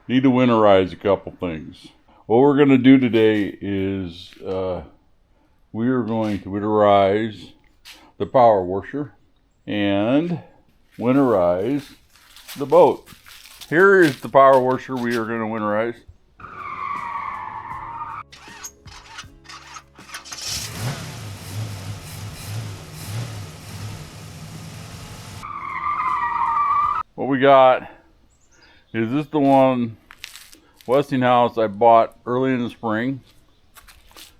need to winterize a couple things. What we're going to do today is we are going to winterize the power washer and winterize the boat. Here is the power washer we are going to winterize. What we got is this the one Westinghouse I bought early in the spring.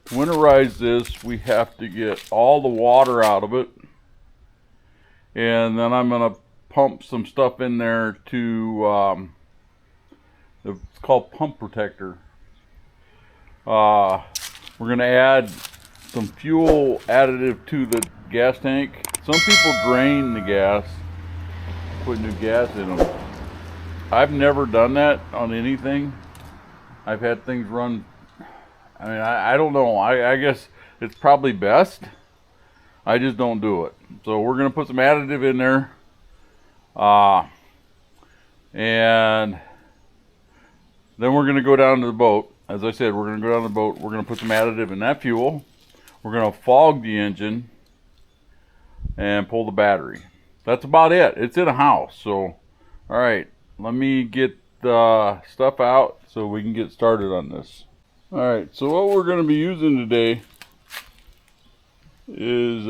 To winterize this, we have to get all the water out of it, and then I'm going to pump some stuff in there to it's called pump protector. We're going to add some fuel additive to the gas tank. Some people drain the gas, put new gas in them. I've never done that on anything. I've had things run, I don't know. I guess it's probably best. I just don't do it. So we're going to put some additive in there. And then we're going to go down to the boat. As I said, we're going to go down to the boat. We're going to put some additive in that fuel. We're going to fog the engine and pull the battery. That's about it. It's in a house. So, all right, let me get the stuff out so we can get started on this. All right, so what we're going to be using today is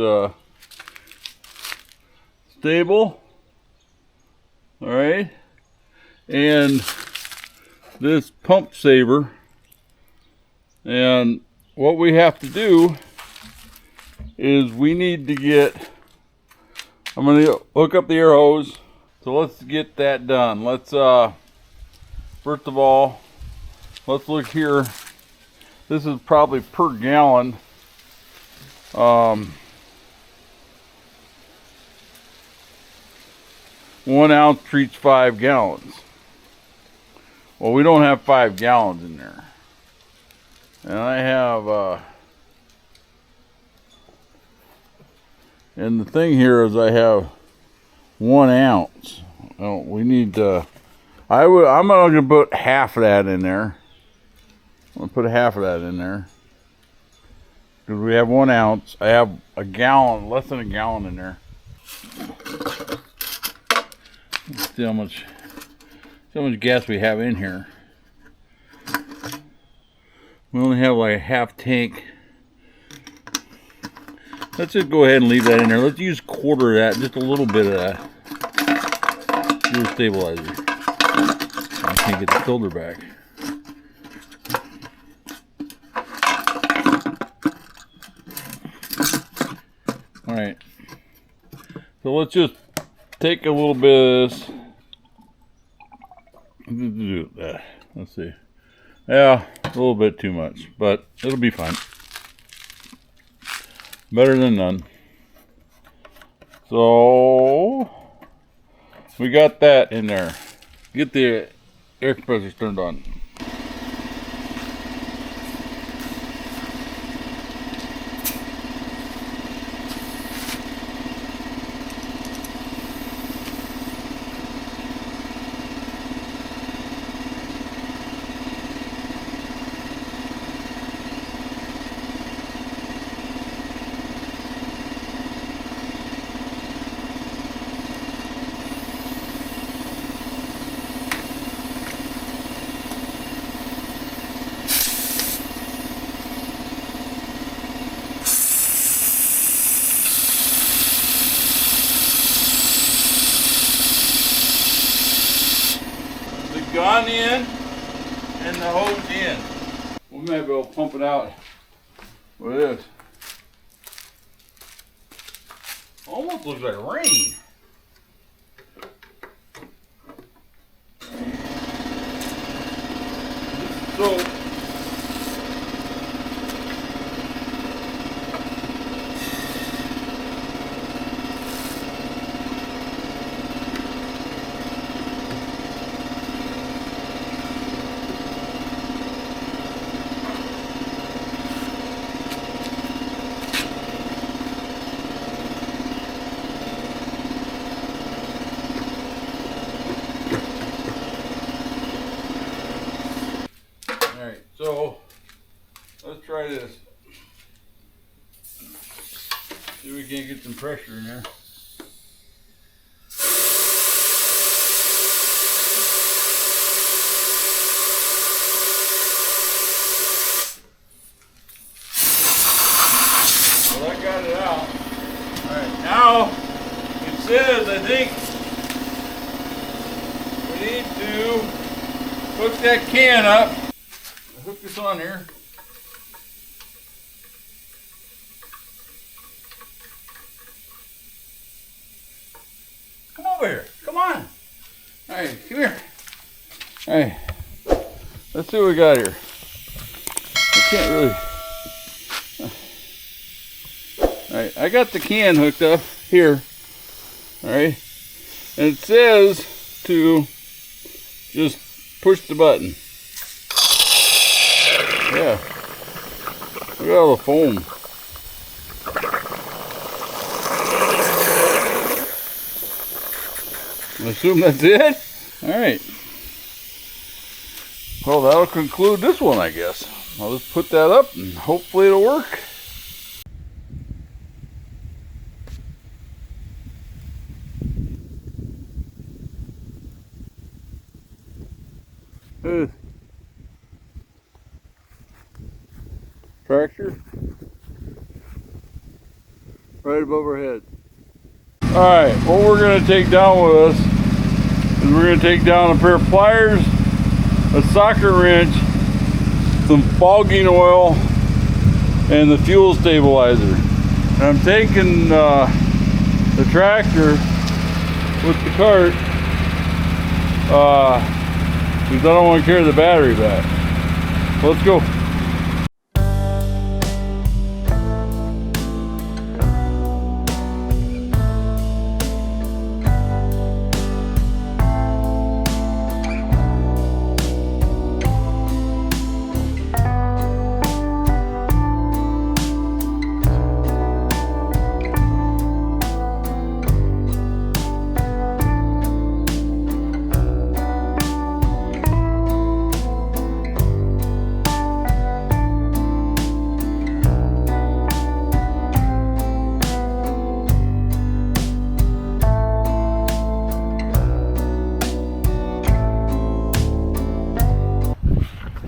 stable, all right, and this pump saver. And what we have to do is we need to get, I'm going to hook up the air hose. So let's get that done. Let's first of all, let's look here. This is probably per gallon. 1 ounce treats 5 gallons. Well, we don't have 5 gallons in there. And I have, and the thing here is I have 1 ounce. Oh, we need, I'm going to put half of that in there. I'm going to put half of that in there. Because we have 1 ounce. I have a gallon, less than a gallon in there. Let's see how much gas we have in here. We only have like a half tank. Let's just go ahead and leave that in there. Let's use quarter of that, just a little bit of that. Fuel stabilizer. I can't get the filter back. Alright. So let's just take a little bit of this. Let's see. Yeah, a little bit too much, but it'll be fine. Better than none. So we got that in there. Get the air compressors turned on. Gun in and the hose in. We may be able to pump it out with this. Almost looks like rain. So So let's try this. See if we can't get some pressure in there. Well, I got it out. Alright, now it says, I think we need to hook that can up. Hook this on here. Come over here. Come on. Alright, come here. Alright. Let's see what we got here. I can't really. Alright, I got the can hooked up here. Alright. And it says to just push the button. Yeah. Look at all the foam. I assume that's it? Alright. Well, that'll conclude this one, I guess. I'll just put that up and hopefully it'll work. Tractor right above our head. Alright, what we're going to take down with us is we're going to take down a pair of pliers, a socket wrench, some fogging oil, and the fuel stabilizer. And I'm taking the tractor with the cart because I don't want to carry the battery back. So let's go.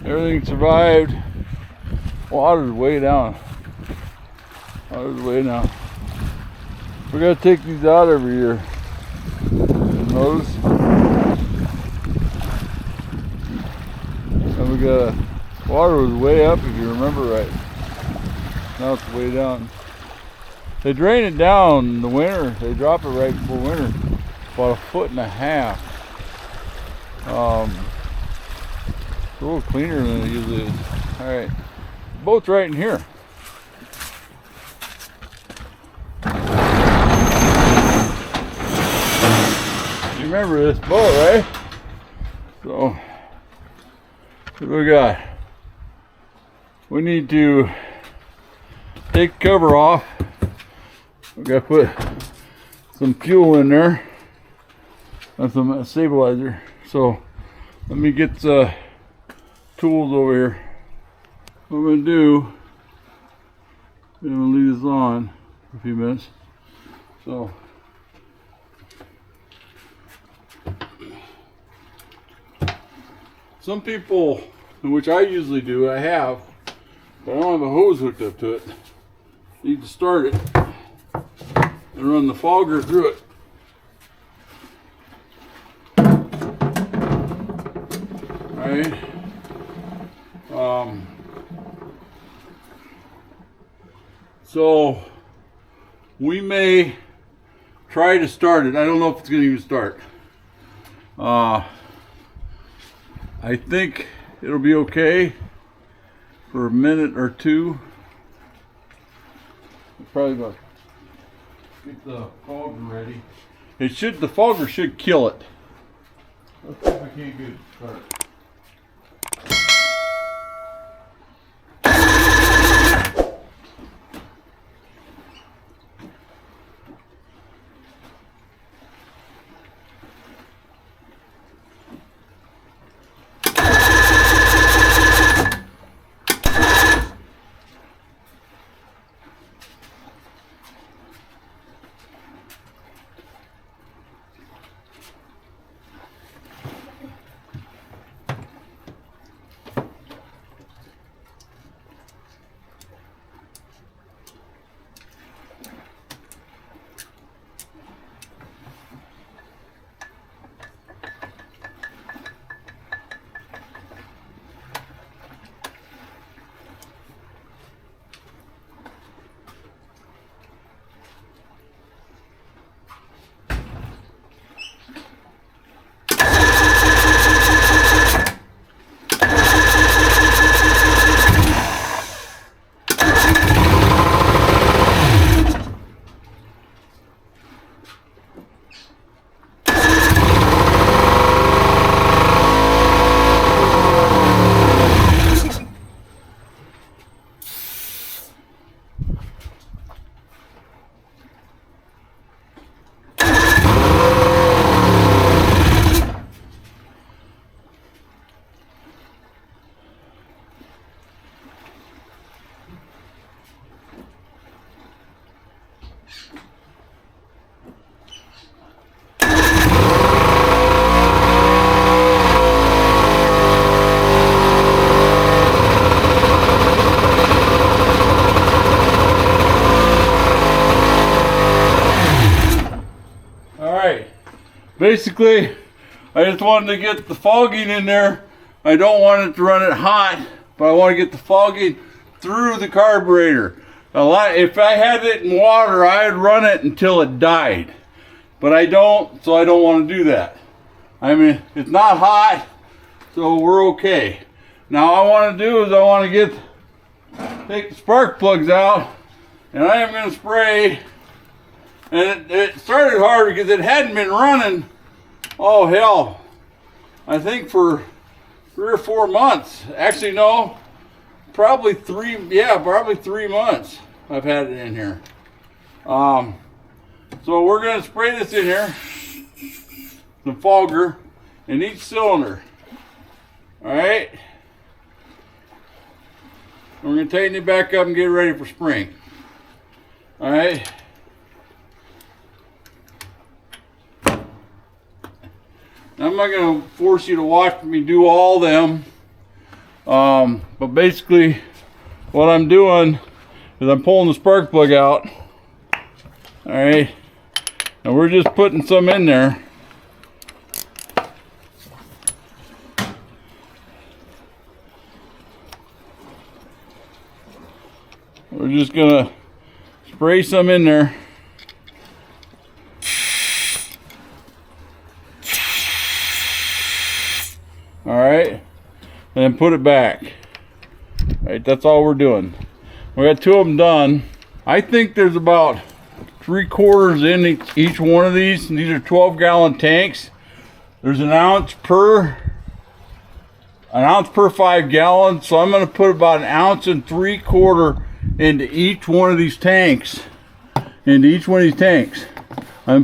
Everything survived. Water's way down. Water's way down. We gotta take these out every year. Notice? And we got water was way up if you remember right. Now it's way down. They drain it down in the winter. They drop it right before winter. About 1.5 feet. It's a little cleaner than it usually is. Alright, boat's right in here. You remember this boat, right? So, what do we got? We need to take the cover off. We gotta put some fuel in there and some stabilizer. So, let me get the tools over here. What I'm going to do, I'm going to leave this on for a few minutes. So, some people, which I usually do, I have, but I don't have a hose hooked up to it. Need to start it and run the fogger through it. Alright. So we may try to start it. I don't know if it's going to even start. I think it'll be okay for a minute or two. Probably about get the fogger ready. It should. The fogger should kill it. Let's see if I can't get it started. basically, I just wanted to get the fogging in there. I don't want it to run it hot, but I want to get the fogging through the carburetor. If I had it in water, I'd run it until it died. But I don't, so I don't want to do that. I mean, it's not hot, so we're okay. Now all I want to do is I want to take the spark plugs out, and I am going to spray. And it started hard because it hadn't been running, oh hell, I think for 3 or 4 months. Actually, no, probably 3 months I've had it in here. So we're going to spray this in here, some fogger in each cylinder. All right. We're going to tighten it back up and get ready for spring. All right. Now, I'm not going to force you to watch me do all them. But basically what I'm doing is I'm pulling the spark plug out. All right. And we're just putting some in there. We're just gonna spray some in there. All right, and then put it back. All right, that's all we're doing. We got 2 of them done. I think there's about 3/4 in each one of these. These are 12-gallon tanks. There's an ounce per 5 gallons. So I'm going to put about 1.75 ounces into each one of these tanks. I'm going to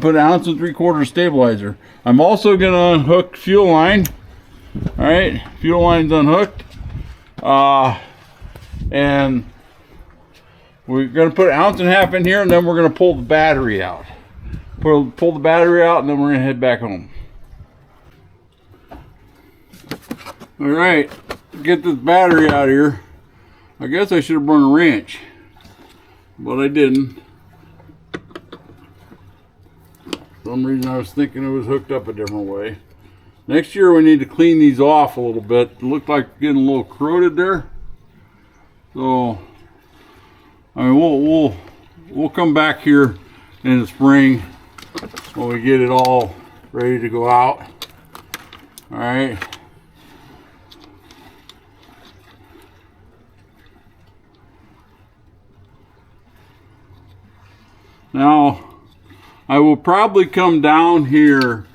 put 1.75 ounces stabilizer. I'm also going to unhook fuel line. All right, fuel line's unhooked. And we're going to put 1.5 ounces in here, and then we're going to pull the battery out. Pull the battery out, and then we're going to head back home. All right, get this battery out of here. I guess I should have brought a wrench, but I didn't. For some reason I was thinking it was hooked up a different way. Next year we need to clean these off a little bit. It looked like getting a little corroded there. So I mean, we'll come back here in the spring when we get it all ready to go out. All right. Now, I will probably come down here,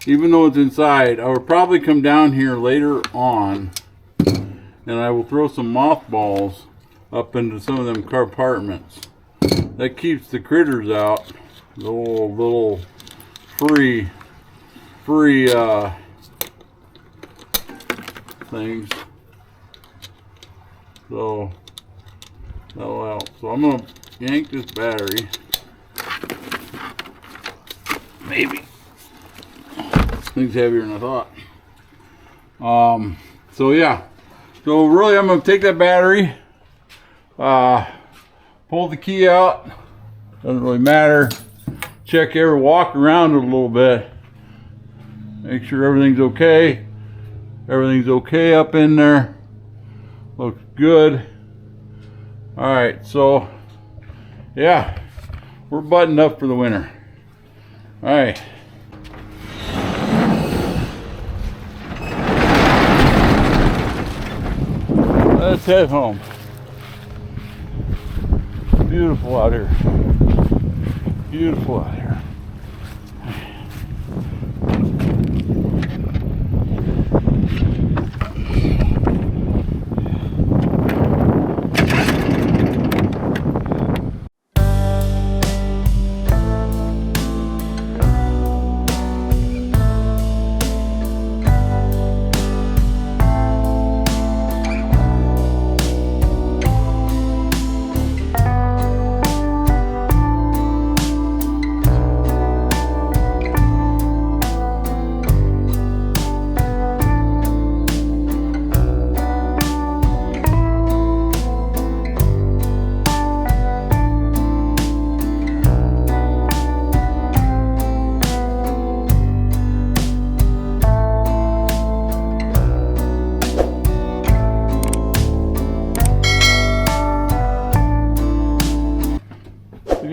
even though it's inside, I will probably come down here later on, and I will throw some mothballs up into some of them compartments. That keeps the critters out, the little free things. So that'll help. So I'm gonna yank this battery. Maybe. This thing's heavier than I thought. So yeah. So really I'm gonna take that battery, pull the key out, doesn't really matter. Walk around it a little bit. Make sure everything's okay. Everything's okay up in there. Looks good. Alright, so yeah, we're buttoned up for the winter. All right. Let's head home. Beautiful out here. Beautiful out here.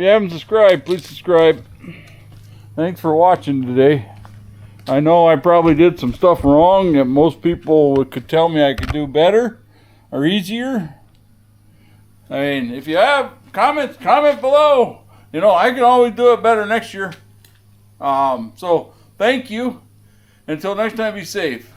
you haven't subscribed, please subscribe. Thanks for watching today. I know I probably did some stuff wrong that most people could tell me I could do better or easier. I mean, if you have comments, comment below. You know, I can always do it better next year. So, thank you. Until next time, be safe.